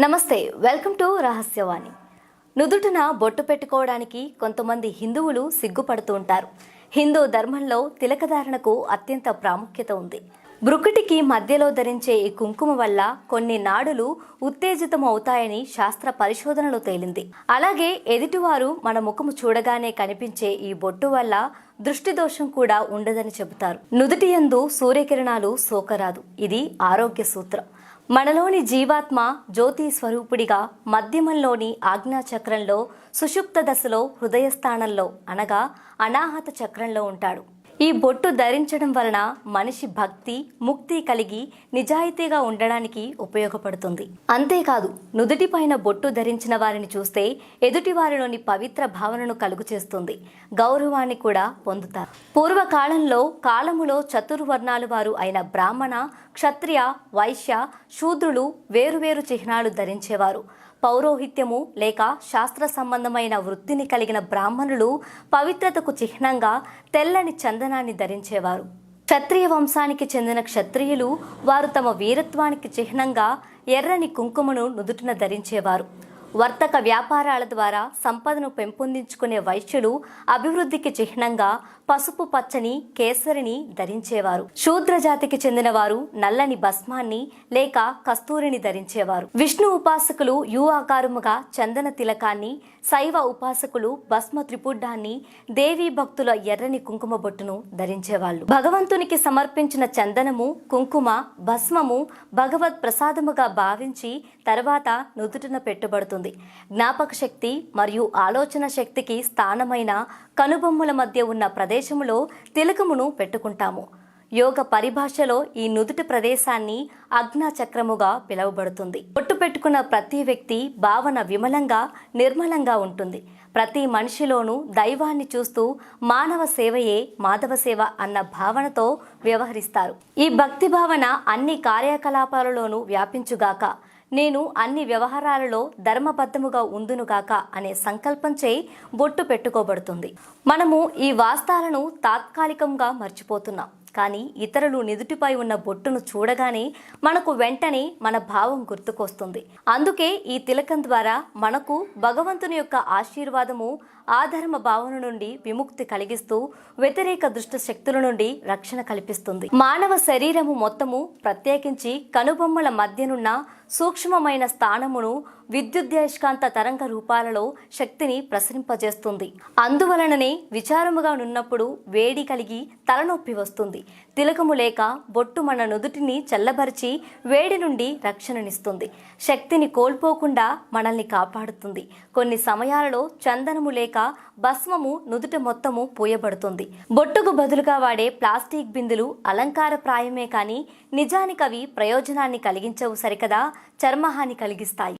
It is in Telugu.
నమస్తే, వెల్కమ్ టు రహస్యవాణి. నుదుటిన బొట్టు పెట్టుకోవడానికి కొంతమంది హిందువులు సిగ్గుపడుతూ ఉంటారు. హిందూ ధర్మంలో తిలకధారణకు అత్యంత ప్రాముఖ్యత ఉంది. బ్రుకుటికి మధ్యలో ధరించే ఈ కుంకుమ వల్ల కొన్ని నాడులు ఉత్తేజితం అవుతాయని శాస్త్ర పరిశోధనలో తేలింది. అలాగే ఎదుటివారు మన ముఖము చూడగానే కనిపించే ఈ బొట్టు వల్ల దృష్టి దోషం కూడా ఉండదని చెబుతారు. నుదుటి యందు సూర్యకిరణాలు సోకరాదు. ఇది ఆరోగ్య సూత్రం. మనలోని జీవాత్మ జ్యోతి స్వరూపుడిగా మధ్యమంలోని ఆజ్ఞాచక్రంలో, సుషుప్త దశలో హృదయస్థానంలో అనగా అనాహత చక్రంలో ఉంటాడు. ఈ బొట్టు ధరించడం వలన మనిషి భక్తి, ముక్తి కలిగి నిజాయితీగా ఉండడానికి ఉపయోగపడుతుంది. అంతేకాదు, నుదుటిపైన బొట్టు ధరించిన వారిని చూస్తే ఎదుటి వారిలోని పవిత్ర భావనను కలుగు చేస్తుంది. గౌరవాన్ని కూడా పొందుతారు. పూర్వకాలంలో కాలములో చతుర్వర్ణాలు వారు అయిన బ్రాహ్మణ, క్షత్రియ, వైశ్య, శూద్రులు వేరువేరు చిహ్నాలు ధరించేవారు. పౌరోహిత్యము లేక శాస్త్ర సంబంధమైన వృత్తిని కలిగిన బ్రాహ్మణులు పవిత్రతకు చిహ్నంగా తెల్లని చందనాన్ని ధరించేవారు. క్షత్రియ వంశానికి చెందిన క్షత్రియులు వారు తమ వీరత్వానికి చిహ్నంగా ఎర్రని కుంకుమను నుదుటిన ధరించేవారు. వర్తక వ్యాపారాల ద్వారా సంపదను పెంపొందించుకునే వైశ్యులు అభివృద్ధికి చిహ్నంగా పసుపు పచ్చని కేసరిని ధరించేవారు. శూద్ర జాతికి చెందిన వారు నల్లని భస్మాన్ని లేక కస్తూరిని ధరించేవారు. విష్ణు ఉపాసకులు యు ఆకారముగా చందన తిలకాన్ని, శైవ ఉపాసకులు భస్మ త్రిపుడ్డాన్ని, దేవీ భక్తుల ఎర్రని కుంకుమ బొట్టును ధరించేవాళ్ళు. భగవంతునికి సమర్పించిన చందనము, కుంకుమ, భస్మము భగవత్ ప్రసాదముగా భావించి తర్వాత నుదుటిన పెట్టుబడుతుంది. జ్ఞాపక శక్తి మరియు ఆలోచన శక్తికి స్థానమైన కనుబొమ్మల మధ్య ఉన్న ప్రదేశములో తిలకమును పెట్టుకుంటాము. యోగ పరిభాషలో ఈ నుదుటి ప్రదేశాన్ని ఆజ్ఞాచక్రముగా పిలువబడుతుంది. బొట్టు పెట్టుకున్న ప్రతి వ్యక్తి భావన విమలంగా, నిర్మలంగా ఉంటుంది. ప్రతి మనిషిలోనూ దైవాన్ని చూస్తూ మానవ సేవయే మాధవ సేవ అన్న భావనతో వ్యవహరిస్తారు. ఈ భక్తి భావన అన్ని కార్యకలాపాలలోనూ వ్యాపించుగాక, నేను అన్ని వ్యవహారాలలో ధర్మబద్ధముగా ఉందునుగాక అనే సంకల్పంచే బొట్టు పెట్టుకోబడుతుంది. మనము ఈ వాస్తాలను తాత్కాలికంగా మర్చిపోతున్నాం. కానీ ఇతరులు నిదుటిపై ఉన్న బొట్టును చూడగానే మనకు వెంటనే మన భావం గుర్తుకొస్తుంది. అందుకే ఈ తిలకం ద్వారా మనకు భగవంతుని యొక్క ఆశీర్వాదము, ఆధర్మ భావన నుండి విముక్తి కలిగిస్తూ వ్యతిరేక దుష్ట శక్తుల నుండి రక్షణ కల్పిస్తుంది. మానవ శరీరము మొత్తము ప్రత్యేకించి కనుబొమ్మల మధ్యనున్న సూక్ష్మమైన స్థానమును విద్యుదయస్కాంత తరంగ రూపాలలో శక్తిని ప్రసరింపజేస్తుంది. అందువలననే విచారముగా నున్నప్పుడు వేడి కలిగి తలనొప్పి వస్తుంది. తిలకము లేక బొట్టు మన నుదుటిని చల్లబరిచి వేడి నుండి రక్షణనిస్తుంది. శక్తిని కోల్పోకుండా మనల్ని కాపాడుతుంది. కొన్ని సమయాలలో చందనము లేక భస్మము నుదుట మొత్తము పూయబడుతుంది. బొట్టుకు బదులుగా వాడే ప్లాస్టిక్ బిందులు అలంకారప్రాయమే కానీ నిజానికి అవి ప్రయోజనాన్ని కలిగించవు సరికదా, చర్మహాని కలిగిస్తాయి.